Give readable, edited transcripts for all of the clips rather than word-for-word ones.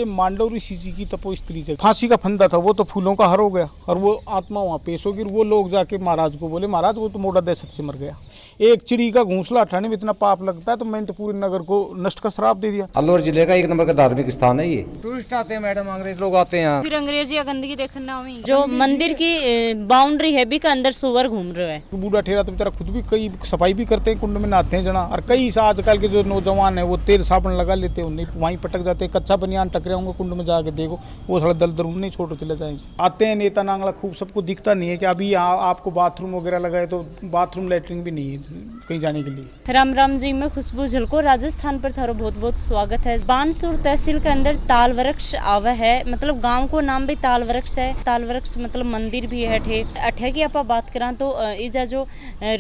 ये मांडव ऋषि जी की तपोस्त्री जगह फांसी का फंदा था, वो तो फूलों का हार हो गया और वो आत्मा वहाँ पेश होगी। वो लोग जाके महाराज को बोले, महाराज वो तो मोटा दहशत से मर गया। एक चिड़ी का घोंसला हटाने में इतना पाप लगता है, तो मैंने तो पूरे नगर को नष्ट का श्राप दे दिया। अलवर जिले का 1 नंबर का धार्मिक स्थान है ये। टूरिस्ट आते हैं मैडम, अंग्रेज लोग आते हैं यहाँ। फिर अंग्रेजी या गंदगी देखना हुई। जो मंदिर की बाउंड्री है भी का अंदर सुअर घूम रहे हैं। बूढ़ा ठेरा तो बेचारा खुद भी कई सफाई भी करते हैं, कुंड में नहाते हैं जना। और कई आजकल के जो नौजवान है वो तेल साबुन लगा लेते हैं, वहीं पटक जाते हैं। कच्चा बनियान टकरे होंगे कुंड में जाके देखो, वो सारा दल दरूम नहीं छोड़ चले जाएंगे। आते हैं नेता नांगला खूब, सबको दिखता नहीं है कि अभी यहाँ आपको बाथरूम वगैरह लगाए, तो बाथरूम लेटरिन भी नहीं है कहीं जाने के लिए। राम राम जी, मैं खुशबू झलको राजस्थान पर थारो बहुत बहुत स्वागत है। बानसूर तहसील के अंदर ताल वृक्ष आवा है, मतलब गांव को नाम भी ताल वृक्ष है। ताल वृक्ष मतलब मंदिर भी है अठे की आप बात करा तो इजा जो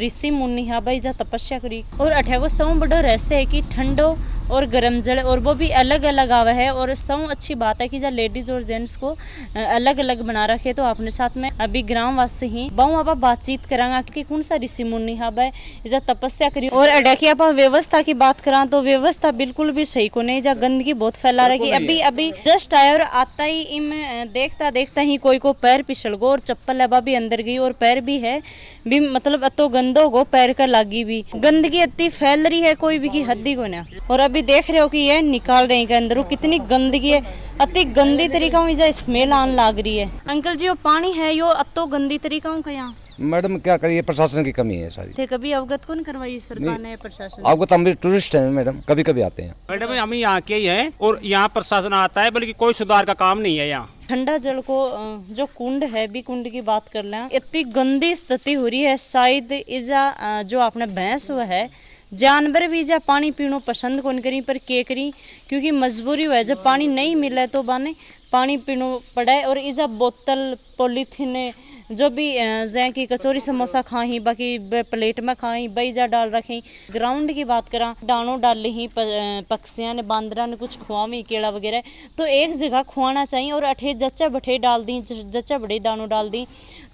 ऋषि मुनि है भाई जा तपस्या करी, और अठे को सौ बड़ो रहस्य है कि ठंडो और गर्म जल, और वो भी अलग अलग आवा है। और सौ अच्छी बात है कि जब लेडीज और जेंट्स को अलग अलग बना रखे। तो अपने साथ में अभी ग्रामवासी ही बहु आप बातचीत करांगा कि कौन सा ऋषि मुनि है भाई इजा तपस्या करी। और अडकी आप व्यवस्था की बात करा तो व्यवस्था बिल्कुल भी सही को नहीं, जहाँ गंदगी बहुत फैला रखी। अभी जस्ट आया और आता ही इम देखता देखता ही कोई को पैर पिछल गो, और चप्पल अब भी अंदर गई, और पैर भी है भी मतलब अतो गंदो गो, पैर का लागी भी गंदगी इतनी फैल रही है, कोई भी की हद्दी को ना। और अभी देख रहे हो कि ये निकाल रहे हैं के अंदर कितनी गंदगी है, अति गंदी तरीका से स्मेल आने लग रही है। अंकल जी वो पानी है यो अतो गंदी तरीका का यहाँ मैडम क्या करिए, प्रशासन की कमी है सारी। थे कभी अवगत कौन करवाई सरकार ने, प्रशासन? अवगत हम भी टूरिस्ट हैं मैडम, कभी कभी आते हैं। मैडम हम यहाँ के ही हैं और यहाँ प्रशासन आता है, बल्कि कोई सुधार का काम नहीं है यहाँ। ठंडा जल को जो कुंड है भी कुंड की बात कर लें, इतनी गंदी स्थिति हो रही है। शायद इजा जो आपने भैंस हुआ है जानवर भी जा पानी पीनो पसंद कौन करी, पर के करी क्योंकि मजबूरी हुआ है। जब पानी नहीं मिला तो बाने पानी पीनो पड़ा है। और इजा बोतल पॉलीथीन जो भी जैसे कि कचौरी समोसा खाई, बाकी प्लेट में खाई बई जा डाल रखी। ग्राउंड की बात करा दानो डाल ही पक्षियां ने बांदरा ने कुछ खुआवी केला वगैरह, तो एक जगह खुआना चाहिए। और अठे जच्चा बठे डाल दी, जच्चा बड़े दानो डाल दी,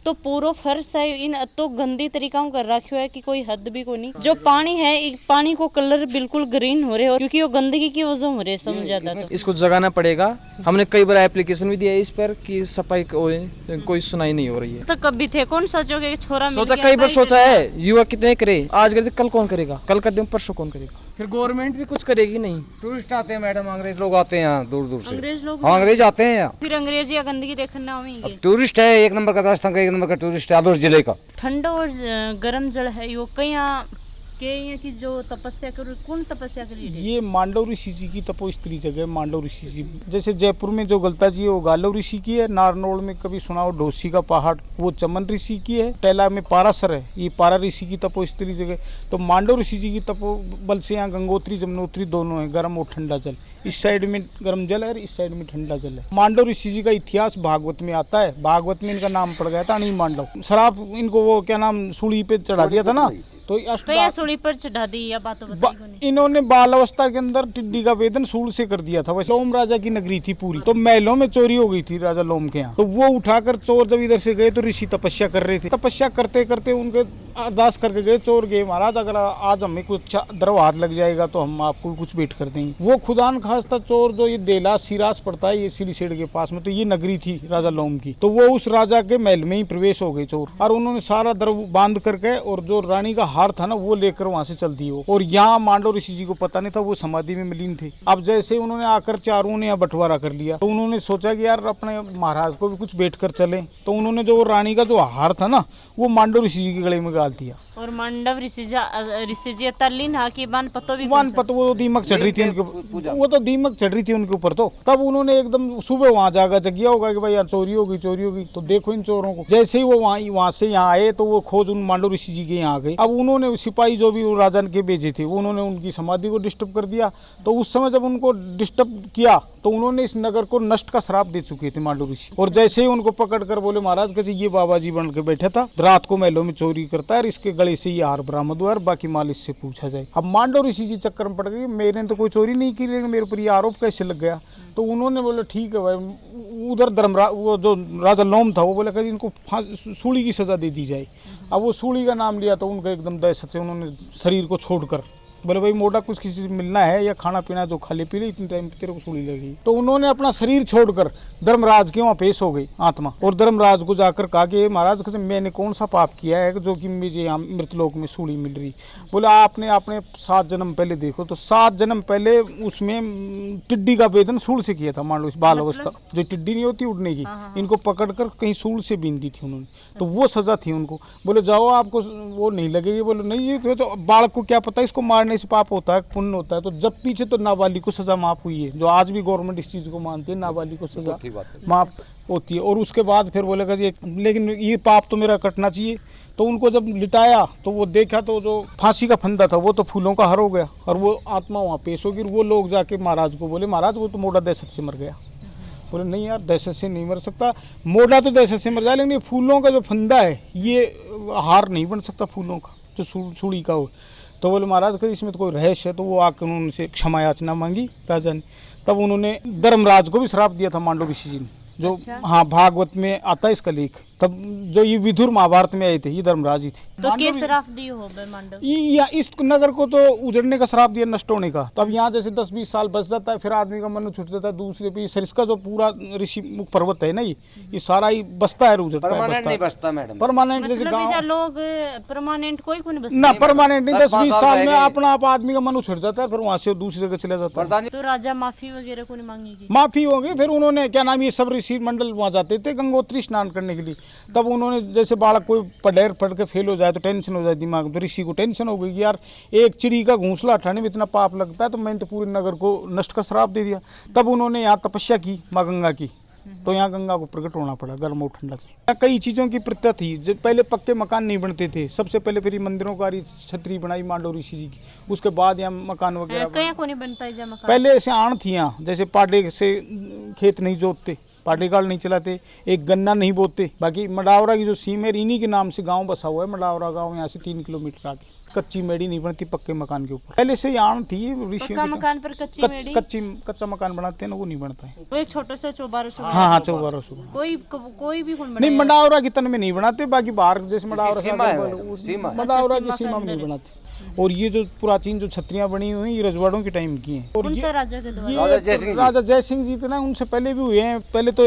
तो पूरा फर्श है इन तो गंदी तरीका कर रखो है कि कोई हद भी को नहीं। जो पानी है पानी को कलर बिल्कुल ग्रीन हो रहे हो, क्योंकि वो गंदगी की वजह हो रही है समझ ज्यादा। तो इसको जगाना पड़ेगा। हमने कई बार एप्लीकेशन भी दिया है इस पर कि सफाई कोई सुनाई नहीं हो रही है। तो कभी थे कौन सोचोगे कि छोरा सोचा, कई बार सोचा है, युवा कितने करे, आज कर दे कल कौन करेगा, कल कर दे परसों कौन करेगा, फिर गवर्नमेंट भी कुछ करेगी नहीं। टूरिस्ट आते हैं मैडम, अंग्रेज लोग आते हैं यहाँ दूर दूर से। अंग्रेज लोग? हाँ अंग्रेज आते हैं यहाँ। फिर अंग्रेजी या गंदगी देखना होगी। टूरिस्ट है 1 नंबर का, राजस्थान का 1 नंबर का टूरिस्ट है अलवर जिले का। ठंडा और गर्म जल है यो कहीं के ये कि जो तपस्या करो, कौन तपस्या करी? ये मांडव ऋषि जी की तपोस्त्री जगह है। मांडव ऋषि जी जैसे जयपुर में जो गलता जी है वो गालव ऋषि की है। नारनौल में कभी सुना हो ढोसी का पहाड़, वो चमन ऋषि की है। टेला में पारासर है, ये पारा ऋषि की तपोस्त्री जगह। तो मांडव ऋषि जी की तपो बल से यहाँ गंगोत्री जमुनोत्री दोनों है, गर्म और ठंडा जल। इस साइड में गर्म जल है और इस साइड में ठंडा जल है। मांडव ऋषि जी का इतिहास भागवत में आता है, भागवत में इनका नाम पड़ गया था अणी मांडव। शराब इनको वो क्या नाम सूली पे चढ़ा दिया था ना, तो सूली पर चढ़ा दी या इन्होंने बाल अवस्था के अंदर टिड्डी का वेदन सूल से कर दिया था। वैसे लोम राजा की नगरी थी पूरी, तो महलों में चोरी हो गई थी राजा लोम के यहाँ। तो वो उठाकर चोर जब इधर से गए तो ऋषि तपस्या कर रहे थे। तपस्या करते करते उनके अरदास करके गए, चोर गए, महाराज अगर आज हमें कुछ द्रव हाथ लग जाएगा तो हम आपको कुछ भेंट कर देंगे। वो खुदान खास्ता चोर जो ये देला सिरास पड़ता है ये सिलीसेड़ के पास में, तो ये नगरी थी राजा लोम की। तो वो उस राजा के महल में ही प्रवेश हो गए चोर, और उन्होंने सारा द्रव बांध करके और जो रानी का हार था ना वो लेकर वहां से चल दिए। और यहाँ मांडव ऋषि जी को पता नहीं था, वो समाधि में मलिन थे। अब जैसे उन्होंने आकर चारों ने बंटवारा कर लिया, तो उन्होंने सोचा कि यार अपने महाराज को भी कुछ भेंट कर चले। तो उन्होंने जो रानी का जो हार था ना वो मांडव ऋषि जी के गले में डाल दिया। और मंडव ऋषि जी तल्लीन हा की बान पतो भी वन पतो, वो दीमक चढ़ रही थी उनके, वो तो दीमक चढ़ रही थी उनके ऊपर। तो तब उन्होंने एकदम सुबह वहां जाकर जगिया होगा कि भाई यार चोरी होगी चोरी होगी। तो देखो इन चोरों को। जैसे ही वो वहां से यहाँ आए तो वो खोज उन मांडव ऋषि जी के यहाँ आ गई। अब उन्होंने सिपाही जो भी राजा के भेजे थे उन्होंने उनकी समाधि को डिस्टर्ब कर दिया। तो उस समय जब उनको डिस्टर्ब किया तो उन्होंने इस नगर को नष्ट का श्राप दे चुके थे मांडव ऋषि। और जैसे ही उनको पकड़ कर बोले महाराज कैसे ये बाबा जी बन के बैठा था, रात को महलों में चोरी करता है, इसके गले से ये हार बरामद हुआ, बाकी माल इससे पूछा जाए। अब मांडव ऋषि जी चक्कर में पड़ गए, मेरे ने तो कोई चोरी नहीं की, लेकिन मेरे ऊपर ये आरोप कैसे लग गया। तो उन्होंने बोला ठीक है भाई। उधर धर्मराज वो जो राजा लोम था वो बोला कि इनको सूली की सजा दे दी जाए। अब वो सूली का नाम लिया तो उनका एकदम दहशत से उन्होंने शरीर को छोड़कर बोले भाई मोटा कुछ किसी से मिलना है या खाना पीना जो खा ले पी ले, इतने टाइम तेरे को सूली लगी। तो उन्होंने अपना शरीर छोड़कर धर्मराज के वहाँ पेश हो गई आत्मा, और धर्मराज को जाकर कहा कि महाराज कैसे मैंने कौन सा पाप किया है जो कि मुझे यहाँ मृतलोक में सूली मिल रही। बोले आपने अपने 7 जन्म पहले देखो, तो 7 जन्म पहले उसमें टिड्डी का वेदन सूल से किया था। मान लो इस बाल अवस्था जो टिड्डी नहीं होती उड़ने की, इनको पकड़कर कहीं सूल से बीन दी थी उन्होंने, तो वो सजा थी उनको। बोले जाओ आपको वो नहीं लगेगी। बोले नहीं ये तो बालक को क्या पता इसको मारने से पाप होता है पुण्य होता है। तो जब पीछे तो नाबालिग को सजा माफ हुई है, जो आज भी गवर्नमेंट इस चीज को मानती है, नाबालिग को सजा माफ होती है। और उसके बाद फिर बोलेगा जी लेकिन ये पाप तो मेरा कटना चाहिए। तो उनको जब लिटाया तो वो देखा तो जो फांसी का फंदा था वो तो फूलों का हर हो गया, और वो आत्मा वहाँ पेश होगी। वो लोग जाके महाराज को बोले महाराज वो तो मोटा दहशत से मर गया। बोले नहीं यार दहशत से नहीं मर सकता, मोटा तो दहशत से मर जाए, लेकिन ये फूलों का जो फंदा है ये हार नहीं बन सकता फूलों का जो सूढ़ी का हो। तो बोले महाराज का इसमें तो कोई रहस्य है। तो वो आकर उनसे क्षमा याचना मांगी राजा ने। तब उन्होंने धर्मराज को भी श्राप दिया था मांडव ऋषि जी ने, जो हाँ भागवत में आता है इसका लेख। तब जो ये विदुर महाभारत में आए थे ये धर्मराज ही थे। तो क्या श्राप दिए हो बे मांडव? या इस नगर को तो उजड़ने का श्राप दिया, नष्ट होने का। तो अब यहाँ जैसे 10-20 साल बच जाता है, फिर आदमी का मन छूट जाता है। दूसरे पे सरिस्का जो पूरा ऋषि मुख पर्वत है ना, ये सारा ही बसता है, उजड़ता है। परमानेंट नहीं बसता मैडम, परमानेंट जैसे मतलब गाँव लोग परमानेंट कोई नहीं बसता ना, परमानेंट नहीं। 10-20 साल में रहेंगे। अपना आप आदमी का मन उछड़ जाता है, फिर वहां से दूसरी जगह चला जाता है। तो राजा माफी वगैरह को नहीं मांगेगी? माफी हो गई। फिर उन्होंने क्या नाम ये सब ऋषि मंडल वहां जाते थे गंगोत्री स्नान करने के लिए। तब उन्होंने जैसे बालक कोई पढ़ के फेल हो जाए तो टेंशन हो जाए दिमाग में, तो ऋषि को टेंशन हो गई कि यार एक चिड़ी का घोंसला हटाने में इतना पाप लगता है, तो मैंने तो पूरे नगर को नष्ट का श्राप दे दिया। तब उन्होंने यहाँ तपस्या की माँ गंगा की, तो यहाँ गंगा को प्रकट होना पड़ा, गर्म और ठंडा था। कई चीज़ों की प्रथा थी। जब पहले पक्के मकान नहीं बनते थे, सबसे पहले फिर मंदिरों का छतरी बनाई मांडव ऋषि जी की, उसके बाद यहाँ मकान वगैरह कहीं को नहीं बनता है मकान। पहले ऐसे आण थी यहाँ, जैसे पाडे से खेत नहीं जोतते, पाटेकाल नहीं चलाते, एक गन्ना नहीं बोते। बाकी मडावरा की जो सीम है इन्हीं के नाम से गांव बसा हुआ है, मडावरा गांव यहाँ से 3 किलोमीटर आगे। कच्ची मेड़ी नहीं बनती पक्के मकान के ऊपर, पहले से यान थी ऋषियों की। मकान पर कच्चा मकान बनाते हैं ना, वो नहीं बनता है। वो एक छोटा सा चौबारा सा। हाँ चौबारा सौ कोई भी नहीं, मडावरा की तन में नहीं बनाते। बाकी बाहर जैसे मडावरा की सीमा में नहीं बनाते। और ये जो प्राचीन जो छतरियां बनी हुई ये रजवाड़ों के टाइम की हैं। और ये राजा के द्वारा राजा जय सिंह जी थे ना, उनसे पहले भी हुए हैं। पहले तो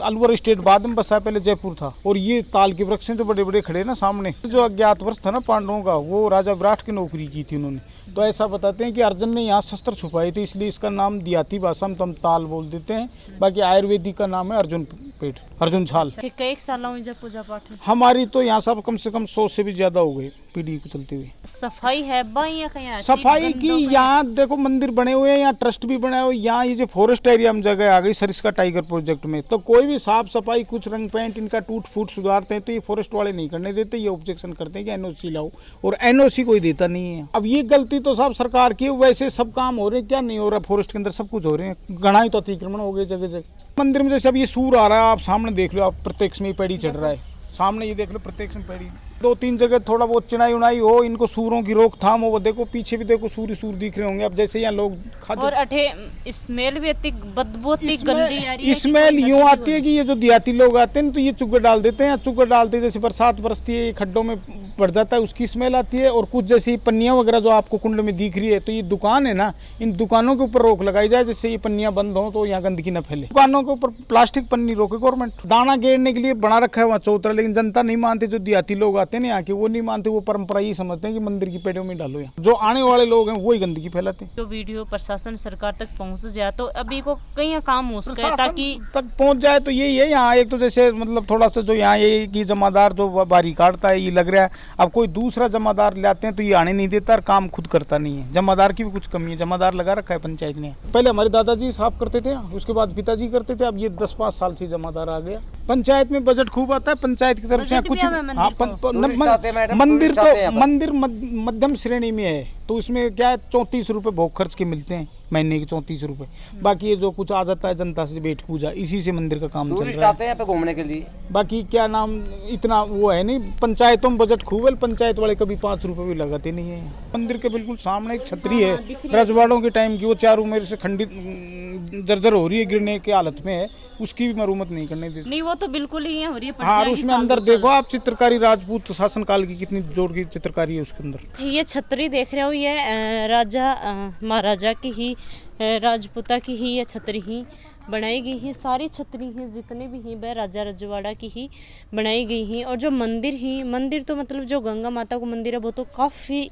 अलवर स्टेट बाद में बसा, पहले जयपुर था। और ये ताल के वृक्ष जो बड़े बड़े खड़े ना सामने, जो अज्ञातवास था ना पांडवों का, वो राजा विराट की नौकरी की थी उन्होंने। तो ऐसा बताते हैं कि अर्जुन ने यहाँ शस्त्र छुपाए थे, इसलिए इसका नाम देहाती भाषा में तो हम ताल बोल देते हैं। बाकी आयुर्वेदिक का नाम है अर्जुन पेट, अर्जुन छाल। कई सालों में जब पूजा पाठ हमारी तो यहाँ सब कम से कम 100 से भी ज्यादा हो गए पीढ़ी को चलते हुए। सफाई है या कहीं सफाई की यहाँ देखो मंदिर बने हुए हैं, यहाँ ट्रस्ट भी बना हुआ है। यहाँ ये जो फॉरेस्ट एरिया में जगह आ गई सरिस्का टाइगर प्रोजेक्ट में, तो कोई भी साफ सफाई कुछ रंग पेंट इनका टूट फूट सुधारते हैं तो ये फॉरेस्ट वाले नहीं करने देते। ये ऑब्जेक्शन करते हैं कि एनओसी लाओ, और एनओसी कोई देता नहीं है। अब ये गलती तो सब सरकार की है। वैसे सब काम हो रहे हैं, क्या नहीं हो रहा, फॉरेस्ट के अंदर सब कुछ हो रहे हैं। घना ही तो अतिक्रमण हो गए जगह जगह। मंदिर में जैसे अब ये सूर आ रहा है, आप सामने देख लो, आप प्रत्यक्ष में ही पेड़ी चढ़ रहा है, सामने ये देख लो प्रत्यक्ष में पेड़ी। 2-3 जगह थोड़ा बहुत चिनाई उनाई हो, इनको सूरों की रोकथाम हो। वो देखो पीछे भी देखो सूर दिख रहे होंगे। अब जैसे यहाँ लोग और अठे स्मेल भी इतनी बदबू इतनी गंदी आ रही है। स्मेल यूँ आती है कि ये जो देहाती लोग आते हैं तो ये चुग्गा डाल देते हैं। चुग्गा डालते जैसे बरसात बरसती है, खड्डों में पड़ जाता है, उसकी स्मेल आती है। और कुछ जैसे पन्नियाँ वगैरह जो आपको कुंड में दिख रही है, तो ये दुकान है ना, इन दुकानों के ऊपर रोक लगाई जाए, जिससे ये पन्नियाँ बंद हो तो यहाँ गंदगी न फैले। दुकानों के ऊपर प्लास्टिक पन्नी रोके गवर्नमेंट। दाना गेरने के लिए बना रखा है वहाँ चौतरा, लेकिन जनता नहीं मानती। जो देहाती लोग आते हैं ना यहाँ के, वो नहीं मानते। वो परंपरा ये समझते हैं कि मंदिर की पेड़ों में डालो। यहाँ जो आने वाले लोग हैं वही गंदगी फैलाते हैं। जो वीडियो प्रशासन सरकार तक पहुँच जाए तो अभी को कहीं काम हो सके, ताकि तक पहुँच जाए। तो यही है यहाँ एक तो जैसे मतलब थोड़ा सा जो यहाँ ये कि जमादार जो बारी काटता है, ये लग रहा है अब कोई दूसरा जमादार लाते हैं तो ये आने नहीं देता और काम खुद करता नहीं है। जमादार की भी कुछ कमी है। जमादार लगा रखा है पंचायत ने। पहले हमारे दादाजी साफ करते थे, उसके बाद पिताजी करते थे। अब ये 10-5 साल से जमादार आ गया। पंचायत में बजट खूब आता है पंचायत की तरफ से। कुछ मंदिर मध्यम श्रेणी में है, तो उसमें क्या है 34 रुपये भोग खर्च के मिलते हैं महीने के, 34 रुपये। बाकी ये जो कुछ आ जाता है जनता से भेंट पूजा, इसी से मंदिर का काम चल रहा है। आते हैं यहाँ पे घूमने के लिए। बाकी क्या नाम इतना वो है नहीं। पंचायतों में बजट खूब है, पंचायत वाले कभी 5 रुपये भी लगाते नहीं है। मंदिर के बिल्कुल सामने एक छतरी है रजवाड़ों के टाइम की, वो चारों मेरे से खंडित जर्जर हो रही है, गिरने की हालत में है, उसकी भी मरम्मत नहीं करने देते। नहीं वो तो बिल्कुल ही है हो रही है। हाँ, और उसमें अंदर देखो आप चित्रकारी, राजपूत शासनकाल की कितनी जोर की चित्रकारी है उसके अंदर। ये छतरी देख रहे हो, ये राजा महाराजा की ही, राजपूता की ही ये छतरी ही बनाई गई है। सारी छतरी ही जितने भी हैं वह राजा रजवाड़ा की ही बनाई गई हैं। और जो मंदिर तो मतलब जो गंगा माता को मंदिर है वो तो काफ़ी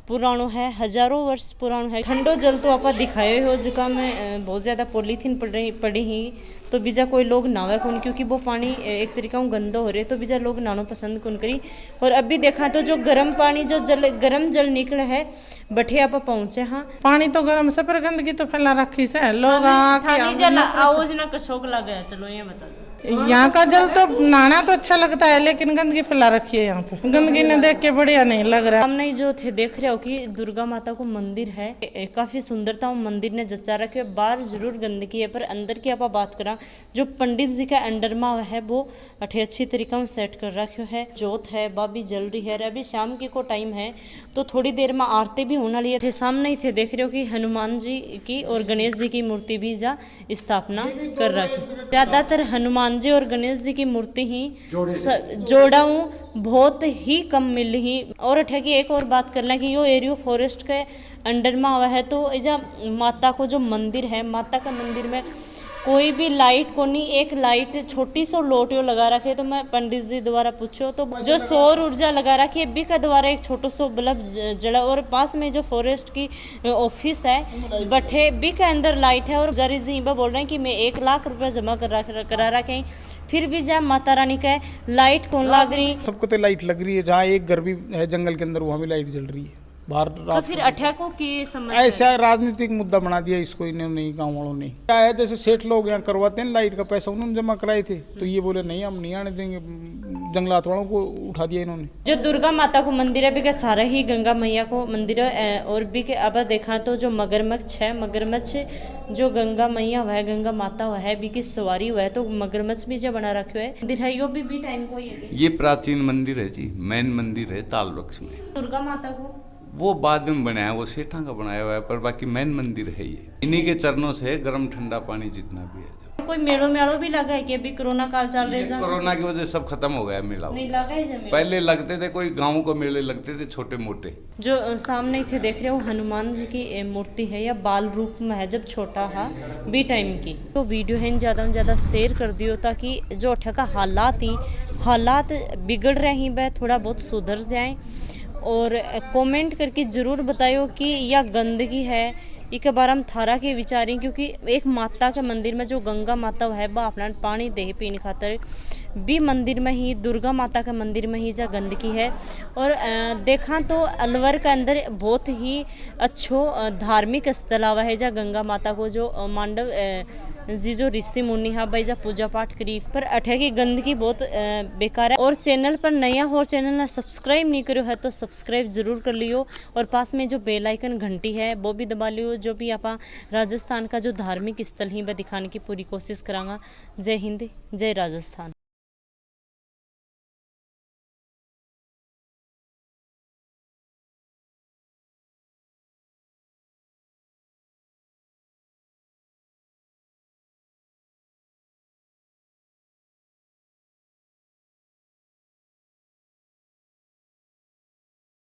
पुरानो है, हजारों वर्ष पुरानो है। ठंडो जल तो आप दिखाए हो जगह में बहुत ज़्यादा पॉलीथीन पड़ी ही, तो बीजा कोई लोग नहावे कौन, क्योंकि वो पानी एक तरीका गंदा हो रहे, तो बीजा लोग नहाना पसंद कौन करी। और अभी देखा तो जो गर्म पानी, जो गर्म जल निकला है बठे आप पहुँचे। हाँ, पानी तो गर्म से, पर गंदगी तो फैला रखी से लोग ठानी जल आवाज ना कशोक लगा। चलो ये बता दो, यहाँ का जल तो नहाना तो अच्छा लगता है, लेकिन गंदगी फैला रखी है यहाँ पे। गंदगी ने देख के बढ़िया नहीं लग रहा। हमने जो थे देख रहे हो कि दुर्गा माता को मंदिर है, काफी सुंदरता मंदिर ने जच्चा रखे। बाहर जरूर गंदगी है, पर अंदर की आप बात करा जो पंडित जी का अंडरमा है वो अच्छी तरीका में सेट कर रखे है। जोत है बाबी जल रही है। अभी शाम के को टाइम है तो थोड़ी देर में आरती भी होना लिए थे। सामने ही थे देख रहे हो कि हनुमान जी की और गणेश जी की मूर्ति भी जा स्थापना कर रखी। ज्यादातर हनुमान जी और गणेश जी की मूर्ति ही जोड़ाऊ बहुत ही कम मिल ही। और अठे की एक और बात कर लें कि यो एरियो फॉरेस्ट के अंडर में आवा है, तो इजा माता को जो मंदिर है, माता का मंदिर में कोई भी लाइट को नहीं, एक लाइट छोटी सी लोटियो लगा रखे। तो मैं पंडित जी द्वारा पूछो तो जो सौर ऊर्जा लगा रखी है बी का द्वारा एक छोटो सो बल्ब जला। और पास में जो फॉरेस्ट की ऑफिस है बठे बी के अंदर लाइट है। और जरी जी बोल रहे हैं कि मैं 1 लाख रुपया जमा करा रखे, फिर भी जहाँ माता रानी का लाइट कौन लग रही। सबको तो लाइट लग रही है, जहाँ एक घर भी है जंगल के अंदर वहाँ भी लाइट जल रही है बाहर। तो फिर अटैकों की समस्या ऐसा राजनीतिक मुद्दा बना दिया इसको इन्होंने, गाँव वालों ने। क्या है, जैसे सेठ लोग यहाँ करवाते हैं, लाइट का पैसा उन्होंने जमा कराए थे, तो ये बोले नहीं हम नहीं आने देंगे, जंगलात वालों को उठा दिया इन्होंने। जो दुर्गा माता को मंदिर है भी का सारा ही गंगा मैया को मंदिर है। और भी के अब देखा तो जो मगरमच्छ है, मगरमच्छ जो गंगा मैया हुआ है, गंगा माता हुआ है, भी की सवारी हुआ है, तो मगरमच्छ भी जो बना रखे है मंदिर है। यो भी टाइम को ये प्राचीन मंदिर है जी, मेन मंदिर है ताल वृक्ष में। दुर्गा माता को वो बाद में बनाया है, वो सेठा का बनाया हुआ है, पर बाकी मेन मंदिर है ये। इन्हीं के चरणों से गर्म ठंडा पानी जितना भी है। कोई मेड़ो भी लगा है कि अभी कोरोना काल चल रहा है, कोरोना की वजह से सब खत्म हो गया मेला। नहीं लगा है जमीन। पहले लगते थे, कोई गाँव को मेले लगते थे छोटे मोटे। जो सामने थे देख रहे हो हनुमान जी की मूर्ति है, या बाल रूप में है जब छोटा हा बी टाइम की। तो वीडियो है ज़्यादा से ज़्यादा शेयर कर दियो ताकि जो अठा का हालात बिगड़ रहे हैं वह थोड़ा बहुत सुधर जाएं। और कमेंट करके ज़रूर बताइयो कि यह गंदगी है इसके बारे में थारा के विचारें, क्योंकि एक माता के मंदिर में जो गंगा माता है वह अपना पानी दे पीने खातर भी मंदिर में ही, दुर्गा माता के मंदिर में ही जा गंदगी है। और देखा तो अलवर के अंदर बहुत ही अच्छो धार्मिक स्थल आवा है जा गंगा माता को, जो मांडव जी जो ऋषि मुनि है भाई जा पूजा पाठ करी। पर अठे की गंदगी बहुत बेकार है। और चैनल पर नया हो, चैनल ने सब्सक्राइब नहीं करो है तो सब्सक्राइब जरूर कर लियो। और पास में जो बेल आइकन घंटी है वो भी दबा लियो। जो भी आप राजस्थान का जो धार्मिक स्थल ही वह दिखाने की पूरी कोशिश करांगा। जय हिंद, जय राजस्थान।